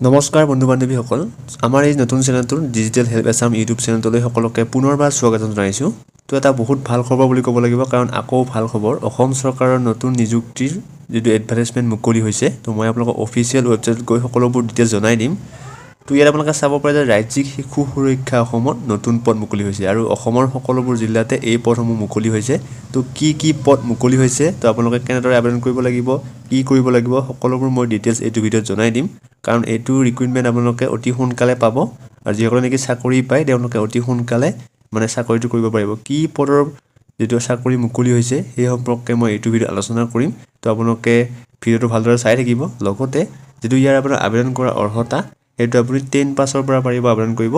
নমস্কাৰ বন্ধু বান্ধৱীসকল আমাৰ এই নতুন চেনেলটোৰ ডিজিটেল হেল্প আছাম ইউটিউব চেনেলটোলৈ সকলোকে পুনৰবাৰ স্বাগতম জনাইছোঁ। তো এটা বহুত ভাল খবৰ বুলি ক'ব লাগিব, কাৰণ আকৌ ভাল খবৰ, অসম চৰকাৰৰ নতুন নিযুক্তিৰ যিটো এডভাৰটাইজমেণ্ট মুকলি হৈছে। তো মই আপোনালোকক অফিচিয়েল ৱেবছাইটত গৈ সকলোবোৰ ডিটেইলছ জনাই দিম। তো ইয়াত আপোনালোকে চাব পাৰে যে ৰাজ্যিক শিশু সুৰক্ষা অসমত নতুন পদ মুকলি হৈছে আৰু অসমৰ সকলোবোৰ জিলাতে এই পদসমূহ মুকলি হৈছে। তো কি পদ মুকলি হৈছে, তো আপোনালোকে কেনেদৰে আবেদন কৰিব লাগিব, কি কৰিব লাগিব, সকলোবোৰ মই ডিটেইলছ এইটো ভিডিঅ'ত জনাই দিম। কাৰণ এইটো ৰিক্ৰুইটমেণ্ট আপোনালোকে অতি সোনকালে পাব, আৰু যিসকলে নেকি চাকৰি পায় তেওঁলোকে অতি সোনকালে চাকৰিটো কৰিব পাৰিব। কি পদৰ যিটো চাকৰি মুকলি হৈছে সেই সম্পৰ্কে মই এইটো ভিডিঅ'ত আলোচনা কৰিম। তো আপোনালোকে ভিডিঅ'টো ভালদৰে চাই থাকিব। লগতে যিটো ইয়াৰ আপোনাৰ আবেদন কৰাৰ অৰ্হতা, সেইটো আপুনি 10 পাছৰ পৰা পাৰিব আবেদন কৰিব,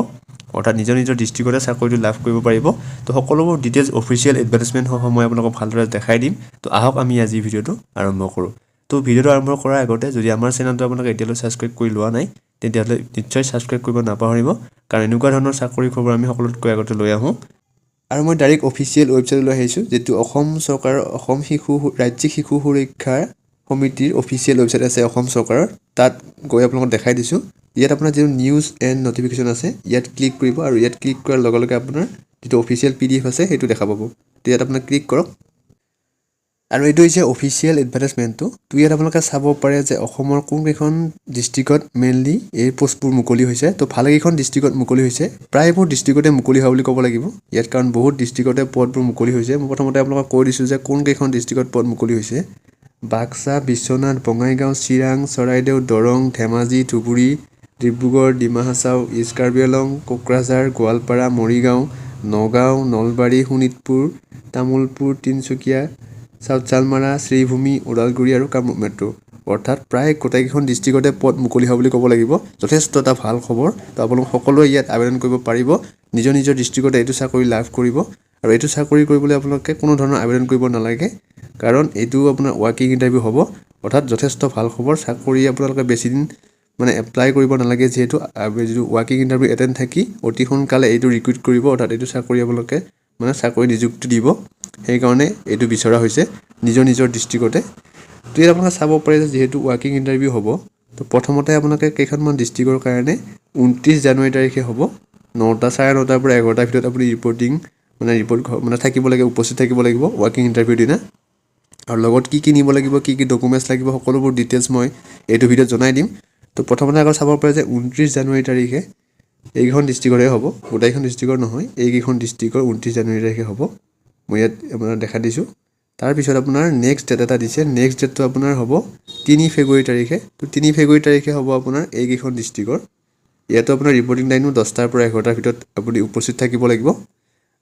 অৰ্থাৎ নিজৰ ডিষ্ট্ৰিক্টতে চাকৰিটো লাভ কৰিব পাৰিব। তো সকলোবোৰ ডিটেইলছ অফিচিয়েল এডভাৰটাইজমেণ্টসহ মই আপোনালোকক ভালদৰে দেখাই দিম। তো আহক আমি আজি ভিডিঅ'টো আৰম্ভ কৰোঁ। তো ভিডিঅ'টো আৰম্ভ কৰাৰ আগতে যদি আমাৰ চেনেলটো আপোনালোকে এতিয়ালৈ ছাবস্ক্ৰাইব কৰি লোৱা নাই, তেতিয়াহ'লে নিশ্চয় ছাবস্ক্ৰাইব কৰিব নাপাহৰিব, কাৰণ এনেকুৱা ধৰণৰ চাকৰি খবৰ আমি সকলোতকৈ আগতে লৈ আহোঁ। আৰু মই ডাইৰেক্ট অফিচিয়েল ৱেবছাইটলৈ আহিছোঁ, যিটো অসম চৰকাৰৰ ৰাজ্যিক শিশু সুৰক্ষা সমিতিৰ অফিচিয়েল ৱেবছাইট আছে অসম চৰকাৰৰ। তাত গৈ আপোনালোকক দেখাই দিছোঁ। ইয়াত আপোনাৰ যিটো নিউজ এণ্ড নটিফিকেশ্যন আছে, ইয়াত ক্লিক কৰিব, আৰু ইয়াত ক্লিক কৰাৰ লগে লগে আপোনাৰ যিটো অফিচিয়েল PDF আছে সেইটো দেখা পাব। তো ইয়াত আপোনাৰ ক্লিক কৰক, আৰু এইটো হৈছে অফিচিয়েল এডভাৰটাইজমেণ্টটো। তো ইয়াত আপোনালোকে চাব পাৰে যে অসমৰ কোনকেইখন ডিষ্ট্ৰিক্টত মেইনলি এই পোষ্টবোৰ মুকলি হৈছে। তো ভালেকেইখন ডিষ্ট্ৰিক্টত মুকলি হৈছে, প্ৰায়বোৰ ডিষ্ট্ৰিক্টতে মুকলি হোৱা বুলি ক'ব লাগিব ইয়াত, কাৰণ বহুত ডিষ্ট্ৰিক্টতে পদবোৰ মুকলি হৈছে। মই প্ৰথমতে আপোনালোকক কৈ দিছোঁ যে কোনকেইখন ডিষ্ট্ৰিক্টত পদ মুকলি হৈছে: বাক্সা, বিশ্বনাথ, বঙাইগাঁও, চিৰাং, চৰাইদেউ, দৰং, ধেমাজি, ধুবুৰী, ডিব্ৰুগড়, ডিমা হাছাও, ইষ্ট কাৰ্বি আংলং, কোকৰাঝাৰ, গোৱালপাৰা, মৰিগাঁও, নগাঁও, নলবাৰী, শোণিতপুৰ, তামুলপুৰ, তিনিচুকীয়া, চাউথ চালমাৰা, শ্ৰীভূমি, ওদালগুৰি আৰু কামৰূপ মেট্ৰ'। অৰ্থাৎ প্ৰায় গোটেইকেইখন ডিষ্ট্ৰিক্টতে পদ মুকলি হোৱা বুলি ক'ব লাগিব। যথেষ্ট এটা ভাল খবৰ। তো আপোনালোক সকলোৱে ইয়াত আবেদন কৰিব পাৰিব, নিজৰ ডিষ্ট্ৰিক্টতে এইটো চাকৰি লাভ কৰিব। আৰু এইটো চাকৰি কৰিবলৈ আপোনালোকে কোনো ধৰণৰ আবেদন কৰিব নালাগে, কাৰণ এইটো আপোনাৰ ৱাকিং ইণ্টাৰভিউ হ'ব। অৰ্থাৎ যথেষ্ট ভাল খবৰ। চাকৰি আপোনালোকে বেছিদিন এপ্লাই কৰিব নালাগে, যিহেতু ৱাকিং ইণ্টাৰভিউ এটেণ্ড থাকি অতি সোনকালে এইটো ৰিক্ৰুইট কৰিব, অৰ্থাৎ এইটো চাকৰি আপোনালোকে চাকৰি নিযুক্তি দিব। সেইকাৰণে এইটো বিচৰা হৈছে নিজৰ ডিষ্ট্ৰিক্টতে। তো ইয়াত আপোনালোকে চাব পাৰে যে যিহেতু ৱাকিং ইণ্টাৰভিউ হ'ব, তো প্ৰথমতে আপোনালোকে কেইখনমান ডিষ্ট্ৰিক্টৰ কাৰণে 29 জানুৱাৰী তাৰিখে হ'ব, 9টা, 9:30 পৰা 11টাৰ ভিতৰত আপুনি ৰিপৰ্ট থাকিব লাগে, উপস্থিত থাকিব লাগিব ৱাকিং ইণ্টাৰভিউৰ দিনা। আৰু লগত কি নিব লাগিব, কি ডকুমেণ্টছ লাগিব, সকলোবোৰ ডিটেইলছ মই এইটো ভিডিঅ'ত জনাই দিম। তো প্ৰথমতে আগত চাব পাৰে যে 29 জানুৱাৰী তাৰিখে এইকেইখন ডিষ্ট্ৰিক্টৰে হ'ব, গোটেইখন ডিষ্ট্ৰিক্টৰ নহয়, এইকেইখন ডিষ্ট্ৰিক্টৰ 29 জানুৱাৰী তাৰিখে হ'ব। মই ইয়াত আপোনাৰ দেখা দিছোঁ। তাৰপিছত আপোনাৰ নেক্সট ডেট এটা দিছে, নেক্সট ডেটটো আপোনাৰ হ'ব 3 ফেব্ৰুৱাৰী তাৰিখে। তো 3 ফেব্ৰুৱাৰী তাৰিখে হ'ব আপোনাৰ এইকেইখন ডিষ্ট্ৰিক্টৰ। ইয়াতো আপোনাৰ ৰিপৰ্টিং টাইমো 10টাৰ পৰা 11টাৰ ভিতৰত আপুনি উপস্থিত থাকিব লাগিব।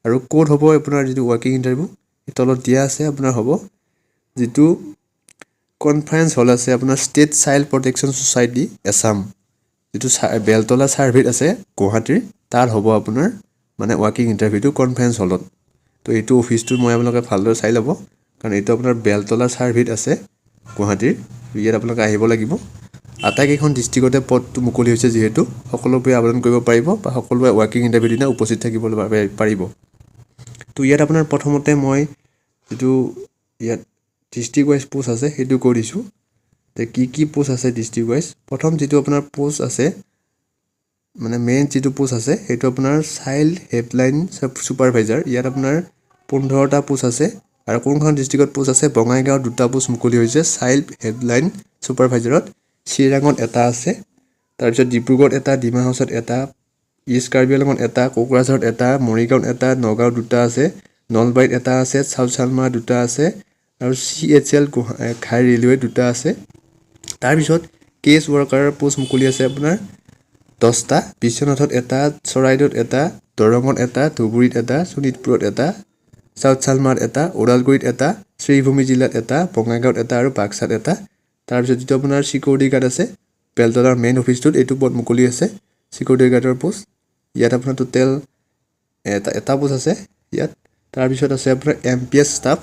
আৰু ক'ত হ'ব আপোনাৰ যিটো ৱাকিং ইণ্টাৰভিউ, তলত দিয়া আছে আপোনাৰ হ'ব যিটো কনফাৰেঞ্চ হল আছে আপোনাৰ state child protection society Assam, যিটো বেলতলা চাৰ্ভিট আছে গুৱাহাটীৰ, তাত হ'ব আপোনাৰ ৱাকিং ইণ্টাৰভিউটো কনফাৰেঞ্চ হলত। তো এইটো অফিচটো মই আপোনালোকে ভালদৰে চাই ল'ব, কাৰণ এইটো আপোনাৰ বেলতলা চাৰ্ভিট আছে গুৱাহাটীৰ। ইয়াত আপোনালোকে আহিব লাগিব। আটাইকেইখন ডিষ্ট্ৰিক্টতে পদটো মুকলি হৈছে, যিহেতু সকলোৱে আবেদন কৰিব পাৰিব বা সকলোৱে ৱাকিং ইণ্টাৰভিউৰ দিনা উপস্থিত থাকিব পাৰিব। তো ইয়াত আপোনাৰ প্ৰথমতে মই যিটো ইয়াত ডিষ্ট্ৰিক্ট ৱাইজ পোষ্ট আছে সেইটো কৈ দিছোঁ। কি পোষ্ট আছে ডিষ্ট্ৰিক্ট ৱাইজ, প্ৰথম যিটো আপোনাৰ পোষ্ট আছে মেইন যিটো পোষ্ট আছে সেইটো আপোনাৰ চাইল্ড হেল্পলাইন ছুপাৰভাইজাৰ। ইয়াত আপোনাৰ 15টা পোষ্ট আছে। আৰু কোনখন ডিষ্ট্ৰিক্টত পোষ্ট আছে, বঙাইগাঁৱত 2টা পোষ্ট মুকলি হৈছে চাইল্ড হেল্পলাইন ছুপাৰভাইজাৰত, চিৰাঙত এটা আছে, তাৰপিছত ডিব্ৰুগড়ত এটা, ডিমা হাছাওত এটা, ইষ্ট কাৰ্বি আংলঙত এটা, কোকৰাঝাৰত এটা, মৰিগাঁৱত এটা, নগাঁৱত 2টা আছে, নলবাৰীত এটা আছে, চাউথ চালমাৰা 2টা আছে, আৰু CHL ঘাই ৰেলৱে 2টা আছে। তাৰপিছত কেছ ৱৰ্কাৰৰ পোষ্ট মুকলি আছে আপোনাৰ 10টা, বিশ্বনাথত এটা, চৰাইদেউত এটা, দৰঙত এটা, ধুবুৰীত এটা, শোণিতপুৰত এটা, চাউথ চালমাৰত এটা, ওদালগুৰিত এটা, শ্ৰীভূমি জিলাত এটা, বঙাইগাঁৱত এটা আৰু বাক্সাত এটা। তাৰপিছত যিটো আপোনাৰ চিকিউৰিটি গাৰ্ড আছে বেলতলাৰ মেইন অফিচটোত, এইটো পদ মুকলি আছে চিকিউৰিটি গাৰ্ডৰ পোষ্ট। ইয়াত আপোনাৰ টোটেল এটা পোষ্ট আছে ইয়াত। তাৰপিছত আছে আপোনাৰ MPS ষ্টাফ,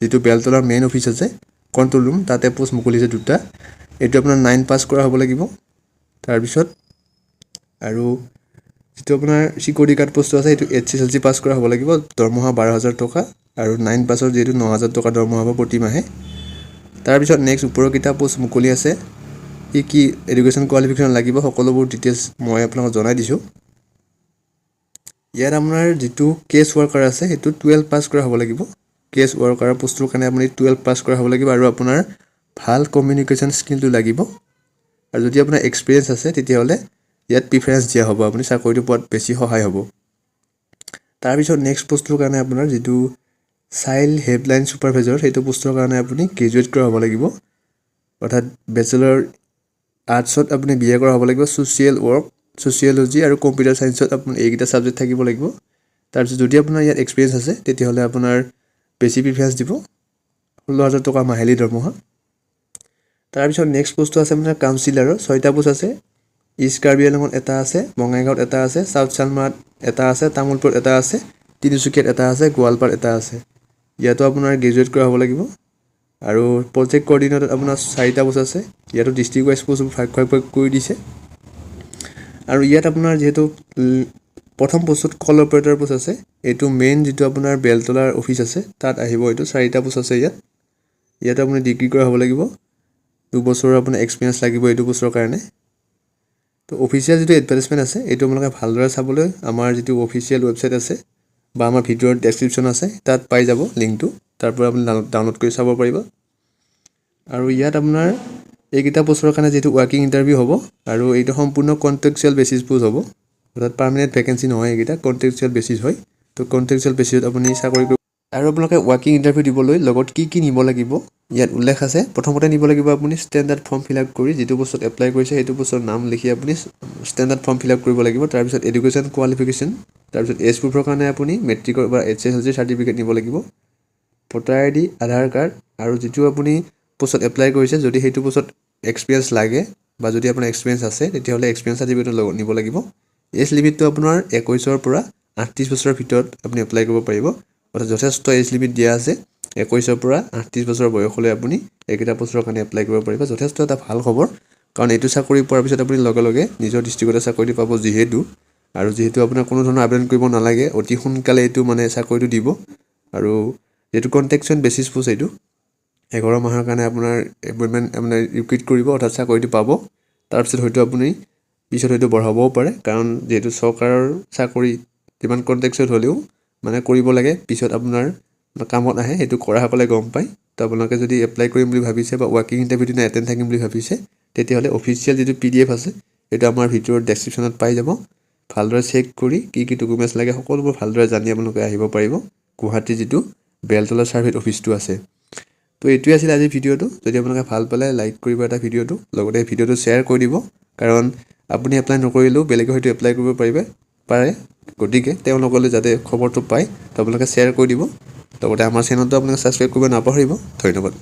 যিটো বেলতলাৰ মেইন অফিচ আছে কণ্ট্ৰল ৰুম, তাতে পোষ্ট মুকলি আছে 2টা। এইটো আপোনাৰ 9 পাছ কৰা হ'ব লাগিব। তাৰপিছত আৰু যিটো আপোনাৰ চিকিউৰিটি গাৰ্ড পোষ্টটো আছে সেইটো HSLC পাছ কৰা হ'ব লাগিব, দৰমহা 12,000 টকা, আৰু 9 পাছৰ যিহেতু 9,000 টকা দৰমহা হ'ব প্ৰতি মাহে। তাৰপিছত নেক্সট ওপৰকেইটা পোষ্ট মুকলি আছে কি এডুকেশ্যন কোৱালিফিকেশ্যন লাগিব সকলোবোৰ ডিটেইলছ মই আপোনালোকক জনাই দিছোঁ। ইয়াত আপোনাৰ যিটো কেছ ৱৰ্কাৰ আছে সেইটো 12 পাছ কৰা হ'ব লাগিব। কেছ ৱৰ্কাৰৰ পোষ্টৰ কাৰণে আপুনি 12 পাছ কৰা হ'ব লাগিব আৰু আপোনাৰ ভাল কমিউনিকেশ্যন স্কিলটো লাগিব। আৰু যদি আপোনাৰ এক্সপিৰিয়েঞ্চ আছে তেতিয়াহ'লে ইয়াত প্ৰিফাৰেঞ্চ দিয়া হ'ব, আপুনি চাকৰিটো পোৱাত বেছি সহায় হ'ব। তাৰপিছত নেক্সট পোষ্টৰ কাৰণে আপোনাৰ যিটো চাইল্ড হেল্পলাইন ছুপাৰভাইজাৰ সেইটো পোষ্টৰ কাৰণে আপুনি গ্ৰেজুৱেট কৰা হ'ব লাগিব, অৰ্থাৎ বেচেলৰ আৰ্টছত আপুনি BA কৰা হ'ব লাগিব, ছ'চিয়েল ৱৰ্ক, ছ'চিয়লজি আৰু কম্পিউটাৰ ছায়েন্সত আপুনি এইকেইটা ছাবজেক্ট থাকিব লাগিব। তাৰপিছত যদি আপোনাৰ ইয়াত এক্সপিৰিয়েঞ্চ আছে তেতিয়াহ'লে আপোনাৰ বেছি প্ৰিফাৰেঞ্চ দিব, 16,000 টকা মাহিলী দৰমহা। তাৰপিছত নেক্সট পোষ্টটো আছে আপোনাৰ কাউন্সিলাৰৰ 6টা পোষ্ট আছে। ইষ্ট কাৰ্বি আংলঙত এটা আছে, বঙাইগাঁৱত এটা আছে, চাউথ চালমাৰত এটা আছে, তামোলপুৰত এটা আছে, তিনিচুকীয়াত এটা আছে, গোৱালপাৰাত এটা আছে। ইয়াতো আপোনাৰ গ্ৰেজুৱেট কৰা হ'ব লাগিব। আৰু প্ৰজেক্ট কোঅৰ্ডিনেটৰত আপোনাৰ 4টা পোষ্ট আছে, ইয়াতো ডিষ্ট্ৰিক্ট ৱাইজ পোষ্ট ভাগ কৰি দিছে। আৰু ইয়াত আপোনাৰ যিহেতু প্ৰথম পোষ্টত কল অপাৰেটৰ পোষ্ট আছে, এইটো মেইন যিটো আপোনাৰ বেলতলাৰ অফিচ আছে তাত আহিব। এইটো 4টা পোষ্ট আছে ইয়াত আপুনি ডিগ্ৰী কৰা হ'ব লাগিব, 2 বছৰৰ আপোনাৰ এক্সপিৰিয়েঞ্চ লাগিব এইটো পোষ্টৰ কাৰণে। তো অফিচিয়েল যিটো এডভাৰটাইজমেণ্ট আছে এইটো আপোনালোকে ভালদৰে চাবলৈ আমাৰ যিটো অফিচিয়েল ৱেবছাইট আছে বা আমাৰ ভিডিঅ'ৰ ডেছক্ৰিপশ্যন আছে তাত পাই যাব লিংকটো, তাৰ পৰা আপুনি ডাউনলোড কৰি চাব পাৰিব। আৰু ইয়াত আপোনাৰ এইকেইটা পোষ্টৰ কাৰণে যিটো ৱৰ্কিং ইণ্টাৰভিউ হ'ব আৰু এইটো সম্পূৰ্ণ কণ্ট্ৰেকচুৱেল বেচিছ পোষ্ট হ'ব, অৰ্থাৎ পাৰ্মানেণ্ট ভেকেঞ্চি নহয়, এইকেইটা কণ্ট্ৰেকচুৱেল বেচিছ হয়। তো কণ্ট্ৰেকচুৱেল বেচিছত আপুনি চাকৰি কৰিব। আৰু আপোনালোকে ৱৰ্কিং ইণ্টাৰভিউ দিবলৈ লগত কি নিব লাগিব ইয়াত উল্লেখ আছে। প্ৰথমতে নিব লাগিব আপুনি ষ্টেণ্ডাৰ্ড ফৰ্ম ফিল আপ কৰি, যিটো পোষ্টত এপ্লাই কৰিছে সেইটো পোষ্টৰ নাম লিখি আপুনি ষ্টেণ্ডাৰ্ড ফৰ্ম ফিল আপ কৰিব লাগিব। তাৰপিছত এডুকেশ্যন কোৱালিফিকেশ্যন, তাৰপিছত এজ প্ৰুফৰ কাৰণে আপুনি মেট্ৰিকৰ বা HSLC চাৰ্টিফিকেট নিব লাগিব, ভোটাৰ ID, আধাৰ কাৰ্ড, আৰু যিটো আপুনি পোষ্টত এপ্লাই কৰিছে যদি সেইটো পোষ্টত এক্সপিৰিয়েঞ্চ লাগে বা যদি আপোনাৰ এক্সপিৰিয়েঞ্চ আছে তেতিয়াহ'লে এক্সপিৰিয়েঞ্চ চাৰ্টিফিকেট লগত নিব লাগিব। এজ লিমিটটো আপোনাৰ 21ৰ পৰা 38 বছৰৰ ভিতৰত আপুনি এপ্লাই কৰিব পাৰিব, অৰ্থাৎ যথেষ্ট এজ লিমিট দিয়া আছে। 21ৰ পৰা 38 বছৰ বয়সলৈ আপুনি এইকেইটা পোষ্টৰ কাৰণে এপ্লাই কৰিব পাৰিব। যথেষ্ট এটা ভাল খবৰ, কাৰণ এইটো চাকৰি পোৱাৰ পিছত আপুনি লগে লগে নিজৰ ডিষ্ট্ৰিক্টতে চাকৰিটো পাব যিহেতু আপোনাৰ কোনো ধৰণৰ আবেদন কৰিব নালাগে, অতি সোনকালে এইটো মানে চাকৰিটো দিব। আৰু যিহেতু কণ্ট্ৰেকচুৱেল বেচিছ পোষ্ট এইটো 11 মাহৰ কাৰণে আপোনাৰ এপইণ্টমেণ্ট আপোনাৰ ৰিক্ৰুইট কৰিব, অৰ্থাৎ চাকৰিটো পাব। তাৰপিছত হয়তো আপুনি পিছত হয়তো বঢ়াবও পাৰে, কাৰণ যিহেতু চৰকাৰৰ চাকৰি যিমান কণ্ট্ৰেকচুৱেল হ'লেও মানে কৰিব লাগে, পিছত আপোনাৰ কামত আহে, সেইটো কৰাসকলে গম পায়। তো আপোনালোকে যদি এপ্লাই কৰিম বুলি ভাবিছে বা ৱৰ্কিং ইণ্টাৰভিউটো এটেণ্ড থাকিম বুলি ভাবিছে তেতিয়াহ'লে অফিচিয়েল যিটো PDF আছে সেইটো আমাৰ ভিডিঅ'ৰ ডেছক্ৰিপশ্যনত পাই যাব। ভালদৰে চেক কৰি কি ডকুমেণ্টছ লাগে সকলোবোৰ ভালদৰে জানি আপোনালোকে আহিব পাৰিব গুৱাহাটীৰ যিটো বেলতলা ছাৰ্ভিচ অফিচটো আছে। তো এইটোৱে আছিল আজিৰ ভিডিঅ'টো। যদি আপোনালোকে ভাল পালে লাইক কৰিব এটা ভিডিঅ'টো, লগতে ভিডিঅ'টো শ্বেয়াৰ কৰি দিব, কাৰণ আপুনি এপ্লাই নকৰিলেও বেলেগে হয়তো এপ্লাই কৰিব পাৰে, গতিকে তেওঁলোকলৈ যাতে খবৰটো পায় তো আপোনালোকে শ্বেয়াৰ কৰি দিব। লগতে আমাৰ চেনেলটো আপোনালোকে ছাবস্ক্ৰাইব কৰিব নাপাহৰিব। ধন্যবাদ।